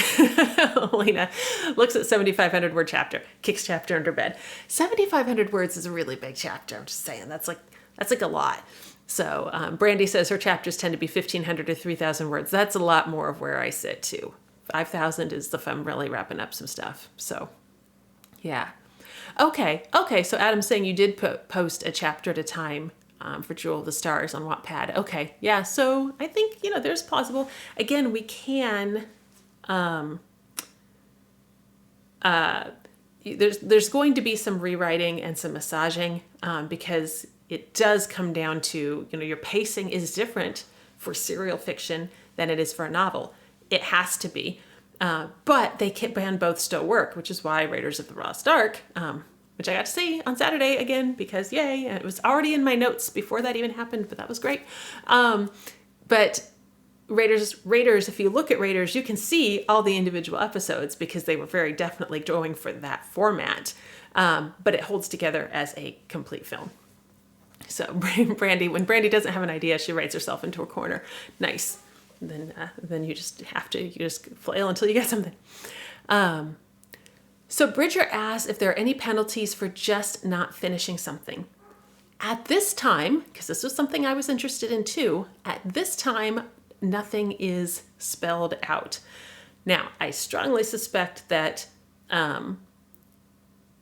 S1: Elena looks at 7,500 word chapter, kicks chapter under bed. 7,500 words is a really big chapter. I'm just saying that's like a lot. So Brandy says her chapters tend to be 1,500 to 3,000 words. That's a lot more of where I sit too. 5,000 is if I'm really wrapping up some stuff. So yeah. Okay. So Adam's saying you did post a chapter at a time for Jewel of the Stars on Wattpad. Okay. Yeah. So I think, there's plausible. Again, we can, there's going to be some rewriting and some massaging, because it does come down to, your pacing is different for serial fiction than it is for a novel. It has to be. But they can both still work, which is why Raiders of the Lost Ark, which I got to see on Saturday again, because yay, it was already in my notes before that even happened, but that was great. But Raiders, if you look at Raiders, you can see all the individual episodes because they were very definitely going for that format. But it holds together as a complete film. So Brandy, when Brandy doesn't have an idea, she writes herself into a corner. Nice. Then you just flail until you get something. So Bridger asks if there are any penalties for just not finishing something. At this time, because this was something I was interested in too, at this time, nothing is spelled out. Now, I strongly suspect that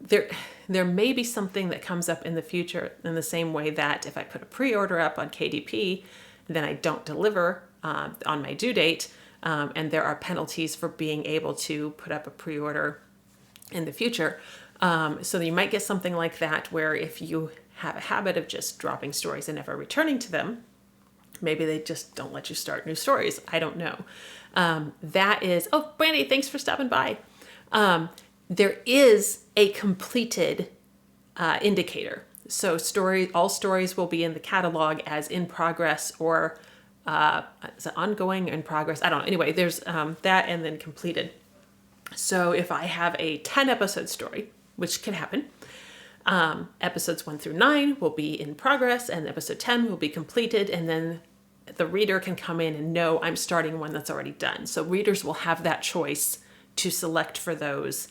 S1: there may be something that comes up in the future in the same way that if I put a pre-order up on KDP, then I don't deliver on my due date, and there are penalties for being able to put up a pre-order in the future. So you might get something like that where if you have a habit of just dropping stories and never returning to them, maybe they just don't let you start new stories. I don't know. That is, oh, Brandy, thanks for stopping by. There is a completed indicator. So all stories will be in the catalog as in progress or is it ongoing, in progress? I don't know. Anyway, there's that and then completed. So if I have a 10 episode story, which can happen, episodes 1 through 9 will be in progress and episode 10 will be completed. And then the reader can come in and know I'm starting one that's already done. So readers will have that choice to select for those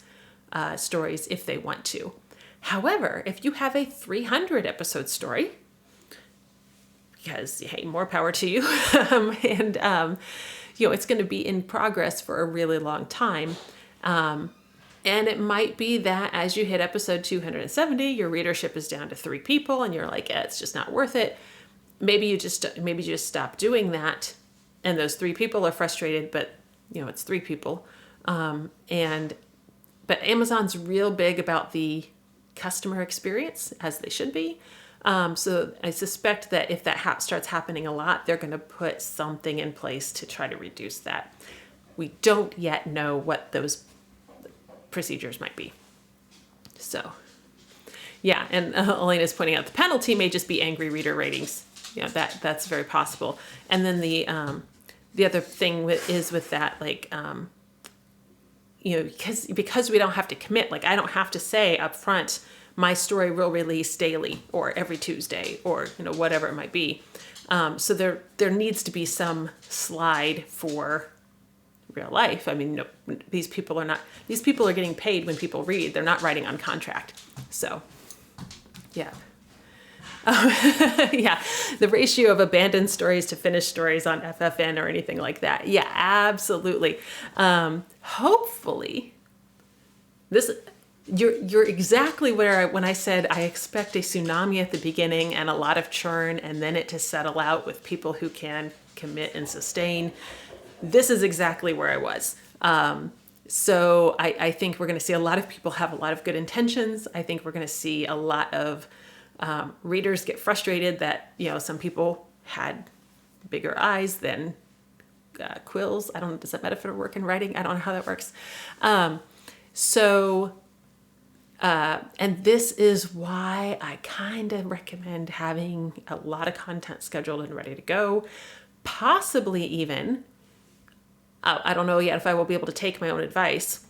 S1: stories if they want to. However, if you have a 300 episode story, because hey, more power to you, and it's going to be in progress for a really long time. And it might be that as you hit episode 270, your readership is down to 3 people and you're like, it's just not worth it. Maybe you just stop doing that. And those 3 people are frustrated, but it's 3 people. But Amazon's real big about the customer experience, as they should be. So I suspect that if that starts happening a lot, they're going to put something in place to try to reduce that. We don't yet know what those procedures might be. So, yeah, and Elena's pointing out the penalty may just be angry reader ratings. That's very possible. And then the other thing with that, like, because we don't have to commit, like I don't have to say up front, my story will release daily or every Tuesday or, whatever it might be. So there needs to be some slide for real life. I mean, these people are getting paid when people read. They're not writing on contract. So, yeah. Yeah, the ratio of abandoned stories to finished stories on FFN or anything like that. Yeah, absolutely. Hopefully, you're exactly when I said I expect a tsunami at the beginning and a lot of churn and then it to settle out with people who can commit and sustain. This is exactly where I was. So I think we're going to see a lot of people have a lot of good intentions. I think we're going to see a lot of Readers get frustrated that, some people had bigger eyes than quills. I don't know, does that metaphor work in writing? I don't know how that works. And this is why I kind of recommend having a lot of content scheduled and ready to go. Possibly even, I don't know yet if I will be able to take my own advice,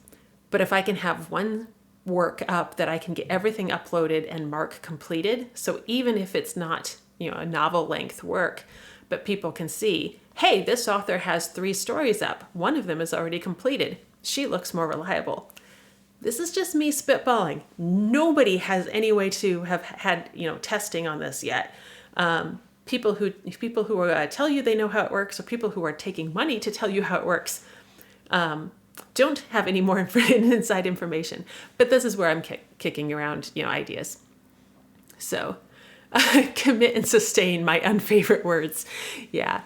S1: but if I can have one work up that I can get everything uploaded and mark completed. So even if it's not, a novel length work, but people can see, hey, this author has 3 stories up. One of them is already completed. She looks more reliable. This is just me spitballing. Nobody has any way to have had, testing on this yet. People who tell you they know how it works, or people who are taking money to tell you how it works, don't have any more inside information. But this is where I'm kicking around, ideas. So commit and sustain, my unfavorite words. Yeah.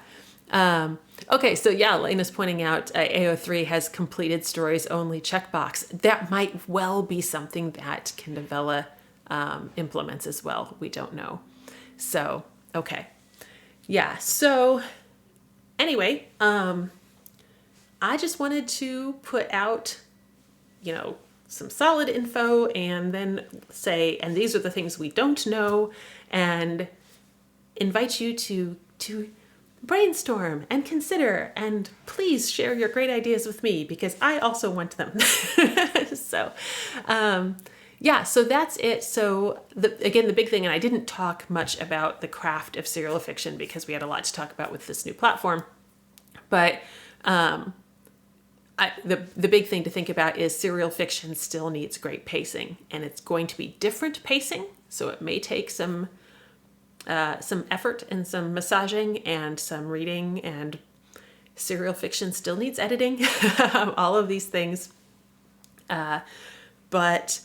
S1: Okay, so yeah, Lena's pointing out AO3 has completed stories only checkbox. That might well be something that Kindle Vella implements as well. We don't know. So, okay. Yeah, so anyway, I just wanted to put out, some solid info and then say, and these are the things we don't know, and invite you to brainstorm and consider, and please share your great ideas with me because I also want them. So, so that's it. So again, the big thing, and I didn't talk much about the craft of serial fiction because we had a lot to talk about with this new platform, but the big thing to think about is serial fiction still needs great pacing, and it's going to be different pacing. So it may take some effort and some massaging and some reading, and serial fiction still needs editing, all of these things. But,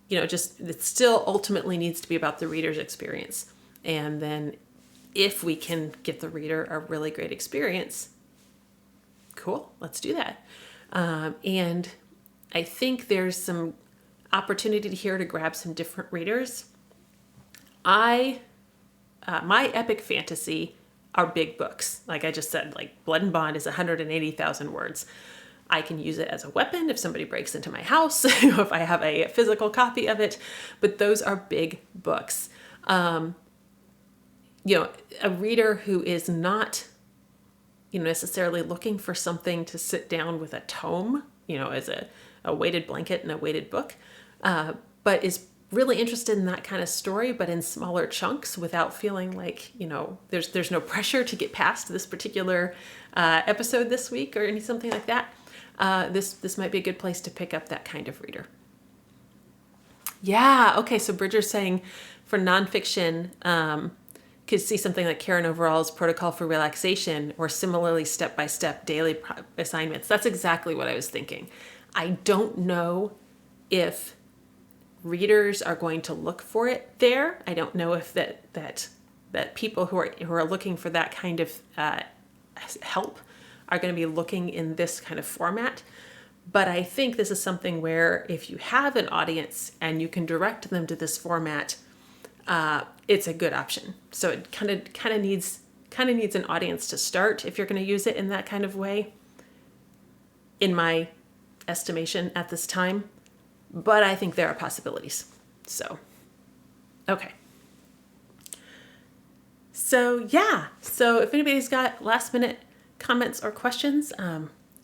S1: it still ultimately needs to be about the reader's experience. And then if we can get the reader a really great experience, cool, let's do that. And I think there's some opportunity here to grab some different readers. My epic fantasy are big books. Like I just said, like Blood and Bond is 180,000 words. I can use it as a weapon if somebody breaks into my house, if I have a physical copy of it, but those are big books. A reader who is not, necessarily looking for something to sit down with a tome, as a weighted blanket and a weighted book, but is really interested in that kind of story, but in smaller chunks without feeling like, there's no pressure to get past this particular episode this week or something like that. This might be a good place to pick up that kind of reader. Yeah. Okay. So Bridger's saying for nonfiction, could see something like Karen Overall's Protocol for Relaxation or similarly step-by-step daily assignments. That's exactly what I was thinking. I don't know if readers are going to look for it there. I don't know if that people who are looking for that kind of help are going to be looking in this kind of format. But I think this is something where if you have an audience and you can direct them to this format, it's a good option. So it kind of needs an audience to start if you're going to use it in that kind of way, in my estimation at this time. But I think there are possibilities. So, okay. So yeah. So if anybody's got last minute comments or questions,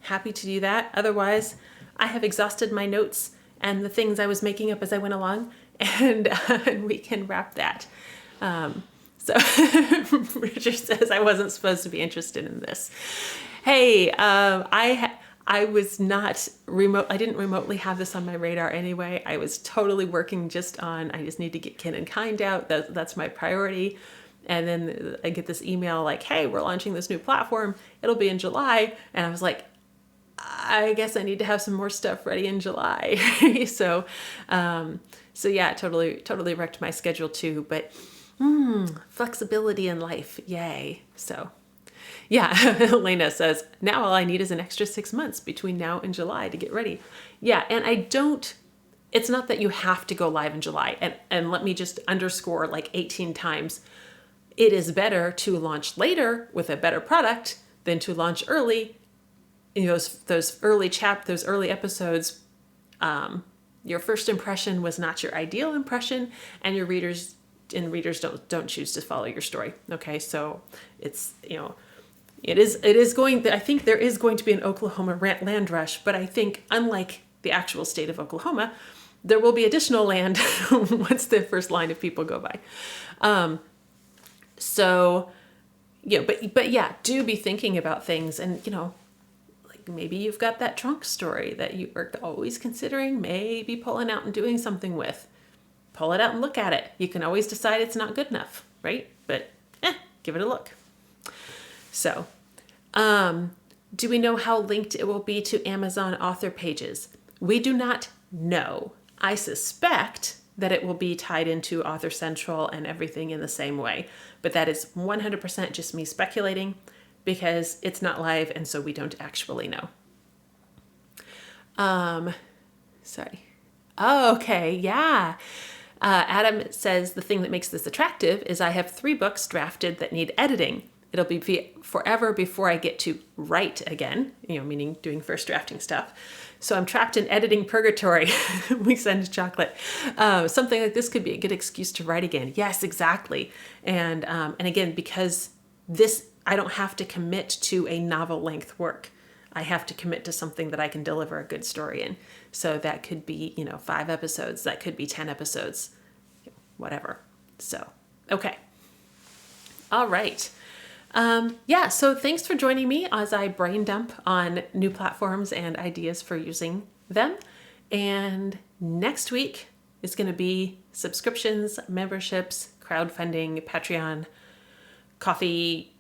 S1: happy to do that. Otherwise, I have exhausted my notes and the things I was making up as I went along, and we can wrap that. So Richard says I wasn't supposed to be interested in this. Hey, I was not remote. I didn't remotely have this on my radar anyway. I was totally working I just need to get Kin and Kind out. That's my priority. And then I get this email like, hey, we're launching this new platform. It'll be in July. And I was like, I guess I need to have some more stuff ready in July. So yeah, totally wrecked my schedule too, but flexibility in life. Yay. So yeah, Elena says, now all I need is an extra 6 months between now and July to get ready. Yeah. And It's not that you have to go live in July. And let me just underscore like 18 times. It is better to launch later with a better product than to launch early. Those early episodes, your first impression was not your ideal impression, and your readers don't choose to follow your story. Okay, so it's it is going. I think there is going to be an Oklahoma land rush, but I think unlike the actual state of Oklahoma, there will be additional land once the first line of people go by. So, but yeah, do be thinking about things, and like maybe you've got that trunk story that you are always considering maybe pulling out and doing something with. Pull it out and look at it. You can always decide it's not good enough, right? But give it a look. So, do we know how linked it will be to Amazon author pages? We do not know. I suspect that it will be tied into Author Central and everything in the same way. But that is 100% just me speculating because it's not live and so we don't actually know. Sorry. Oh, okay, yeah. Adam says the thing that makes this attractive is I have 3 books drafted that need editing. It'll be forever before I get to write again, meaning doing first drafting stuff. So I'm trapped in editing purgatory. We send chocolate. Something like this could be a good excuse to write again. Yes, exactly. And again, because I don't have to commit to a novel length work. I have to commit to something that I can deliver a good story in. So that could be, 5 episodes. That could be 10 episodes, whatever. So, okay. All right. So thanks for joining me as I brain dump on new platforms and ideas for using them. And next week is going to be subscriptions, memberships, crowdfunding, Patreon, coffee,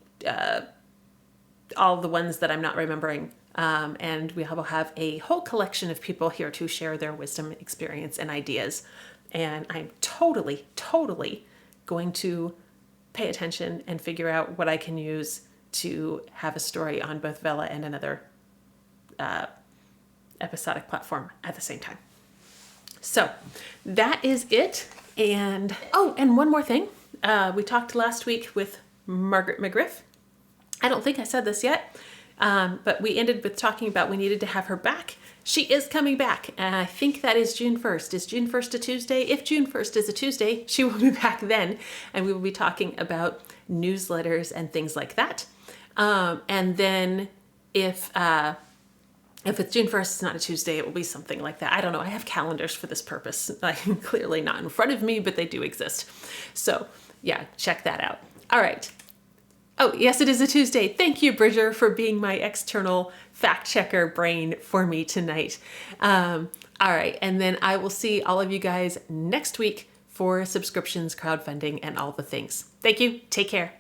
S1: all the ones that I'm not remembering. And we will have a whole collection of people here to share their wisdom, experience, and ideas. And I'm totally going to pay attention and figure out what I can use to have a story on both Vella and another episodic platform at the same time. So that is it. And one more thing. We talked last week with Margaret McGriff. I don't think I said this yet, but we ended with talking about we needed to have her back. She is coming back, and I think that is June 1st. Is June 1st a Tuesday? If June 1st is a Tuesday, she will be back then, and we will be talking about newsletters and things like that. And then if it's June 1st, it's not a Tuesday, it will be something like that. I don't know. I have calendars for this purpose. Clearly not in front of me, but they do exist. So yeah, check that out. All right. Oh, yes, it is a Tuesday. Thank you, Bridger, for being my external fact checker brain for me tonight. All right. And then I will see all of you guys next week for subscriptions, crowdfunding, and all the things. Thank you. Take care.